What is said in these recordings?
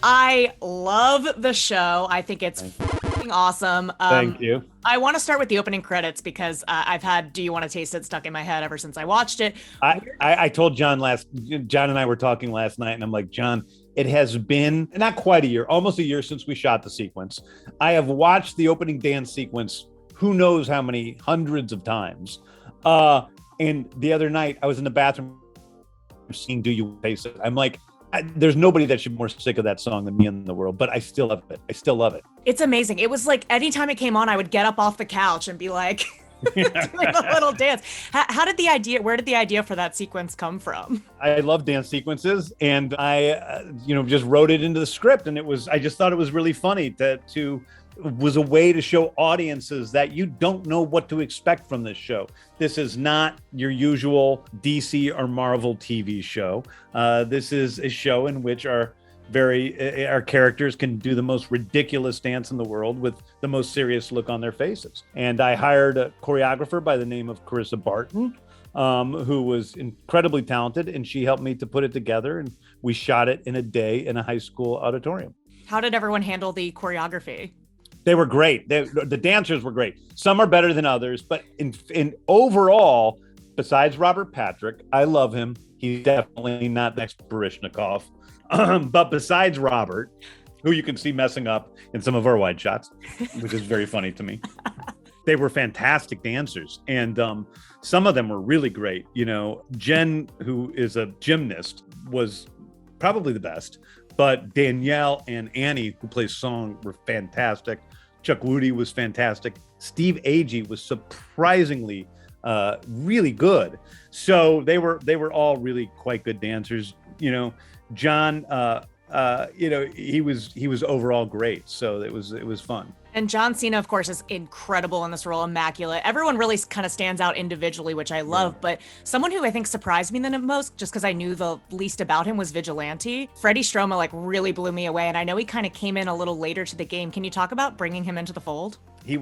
I love the show. I think it's f***ing awesome. Thank you. I want to start with the opening credits because I've had "Do You Want to Taste It" stuck in my head ever since I watched it. I told John and I were talking last night, and I'm like, John, it has been not quite a year, almost a year since we shot the sequence. I have watched the opening dance sequence who knows how many hundreds of times. And the other night I was in the bathroom seeing "Do You Taste It." I'm like, there's nobody that should be more sick of that song than me in the world, but I still love it. I still love it. It's amazing. It was like anytime it came on, I would get up off the couch and be like doing a little dance. How did where did the idea for that sequence come from? I love dance sequences, and I, just wrote it into the script, and I just thought it was really funny to was a way to show audiences that you don't know what to expect from this show. This is not your usual DC or Marvel TV show. This is a show in which our characters can do the most ridiculous dance in the world with the most serious look on their faces. And I hired a choreographer by the name of Carissa Barton, who was incredibly talented, and she helped me to put it together. And we shot it in a day in a high school auditorium. How did everyone handle the choreography? They were great. The dancers were great. Some are better than others, but in overall, besides Robert Patrick, I love him. He's definitely not the next Baryshnikov. But besides Robert, who you can see messing up in some of our wide shots, which is very funny to me, they were fantastic dancers. And some of them were really great. Jen, who is a gymnast, was probably the best. But Danielle and Annie, who plays Song, were fantastic. Chuck Woody was fantastic. Steve Agee was surprisingly really good. So they were all really quite good dancers. John, he was overall great. So it was fun. And John Cena, of course, is incredible in this role, immaculate. Everyone really kind of stands out individually, which I love. Yeah. But someone who I think surprised me the most, just because I knew the least about him, was Vigilante. Freddie Stroma really blew me away. And I know he kind of came in a little later to the game. Can you talk about bringing him into the fold? He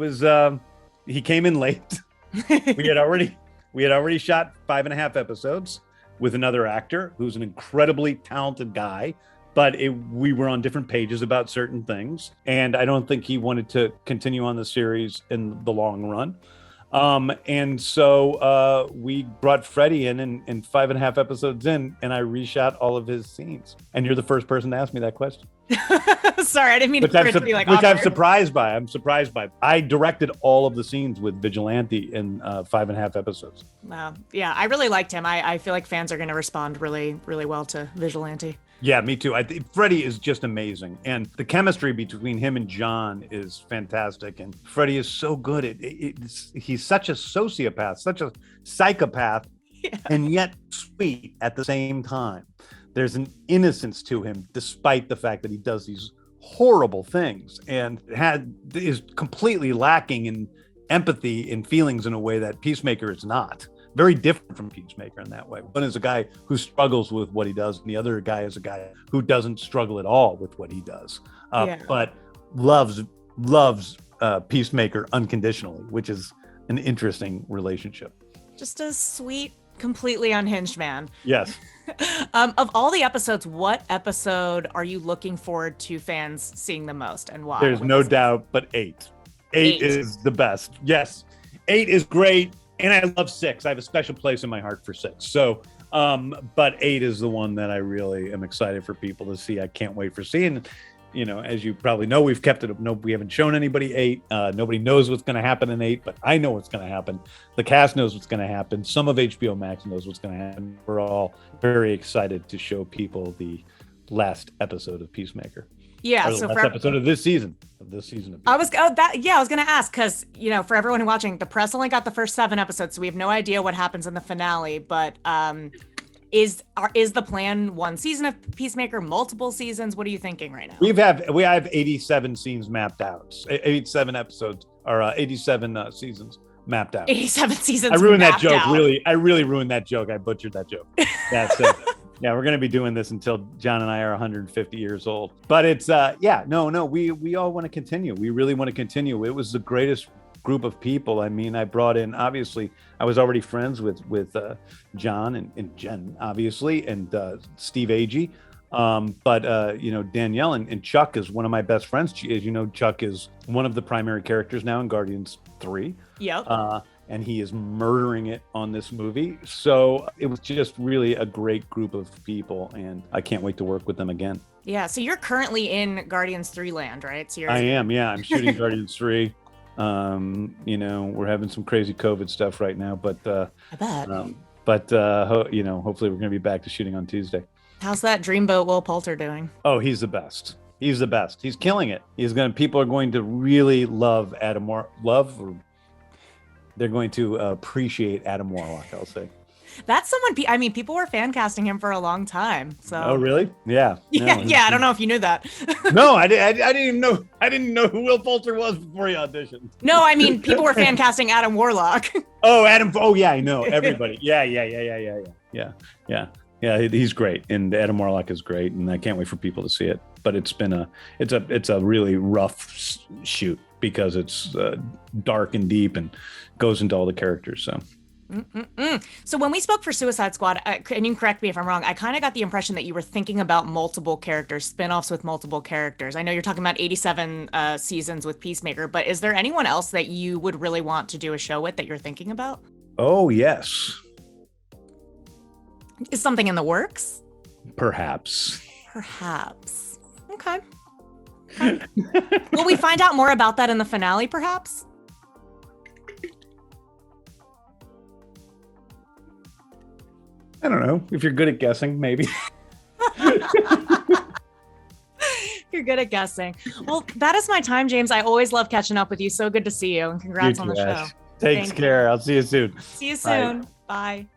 came in late. We had already shot 5.5 episodes with another actor who's an incredibly talented guy. But we were on different pages about certain things. And I don't think he wanted to continue on the series in the long run. And so we brought Freddie in 5.5 episodes in, and I reshot all of his scenes. And you're the first person to ask me that question. Sorry, I didn't mean to be like which I'm surprised by. I directed all of the scenes with Vigilante in 5.5 episodes. Wow. Yeah, I really liked him. I feel like fans are going to respond really, really well to Vigilante. Yeah, me too. I think Freddie is just amazing. And the chemistry between him and John is fantastic. And Freddie is so good. He's such a sociopath, such a psychopath, and yet sweet at the same time. There's an innocence to him, despite the fact that he does these horrible things and is completely lacking in empathy and feelings in a way that Peacemaker is not. Very different from Peacemaker in that way. One is a guy who struggles with what he does, and the other guy is a guy who doesn't struggle at all with what he does, but loves Peacemaker unconditionally, which is an interesting relationship. Just a sweet, completely unhinged man. Yes. Of all the episodes, what episode are you looking forward to fans seeing the most, and why? There's no doubt, but 8. 8 is the best. Yes, 8 is great. And I love 6. I have a special place in my heart for 6. So, but 8 is the one that I really am excited for people to see. I can't wait for seeing. As you probably know, we've kept it. No, we haven't shown anybody 8. Nobody knows what's going to happen in 8, but I know what's going to happen. The cast knows what's going to happen. Some of HBO Max knows what's going to happen. We're all very excited to show people the last episode of Peacemaker. Yeah, so for episode of this season. I was going to ask because for everyone watching, the press only got the first 7 episodes, so we have no idea what happens in the finale. But is the plan one season of Peacemaker, multiple seasons? What are you thinking right now? We have 87 scenes mapped out. 87 episodes or 87 seasons mapped out. 87 seasons. I ruined that joke. Really, I really ruined that joke. I butchered that joke. That's it. Yeah, we're going to be doing this until John and I are 150 years old. But it's, we all want to continue. We really want to continue. It was the greatest group of people. I mean, I brought in, obviously, I was already friends with John and Jen, obviously, and Steve Agee. But Danielle and Chuck is one of my best friends. As you know, Chuck is one of the primary characters now in Guardians 3. Yep. And he is murdering it on this movie. So it was just really a great group of people, and I can't wait to work with them again. Yeah. So you're currently in Guardians 3 land, right? So I am. Yeah, I'm shooting Guardians 3. We're having some crazy COVID stuff right now, but I bet. Hopefully we're going to be back to shooting on Tuesday. How's that dreamboat Will Poulter doing? Oh, he's the best. He's the best. He's killing it. People are going to really love they're going to appreciate Adam Warlock, I'll say. That's someone, people were fan casting him for a long time. So. Oh, really? Yeah. Yeah. I don't know if you knew that. No, I didn't even know. I didn't know who Will Poulter was before he auditioned. No, people were fan casting Adam Warlock. Oh, Adam. Oh, yeah, I know. Everybody. Yeah. He's great. And Adam Warlock is great. And I can't wait for people to see it. But it's a really rough shoot because it's dark and deep and goes into all the characters. So. So when we spoke for Suicide Squad, and you can correct me if I'm wrong, I kind of got the impression that you were thinking about multiple characters, spin-offs with multiple characters. I know you're talking about 87 seasons with Peacemaker, but is there anyone else that you would really want to do a show with that you're thinking about? Oh, yes. Is something in the works? Perhaps. Okay. Will we find out more about that in the finale, perhaps? I don't know. If you're good at guessing, maybe. You're good at guessing. Well, that is my time, James. I always love catching up with you. So good to see you, and congrats on the show. Take care. I'll see you soon. See you soon. Bye.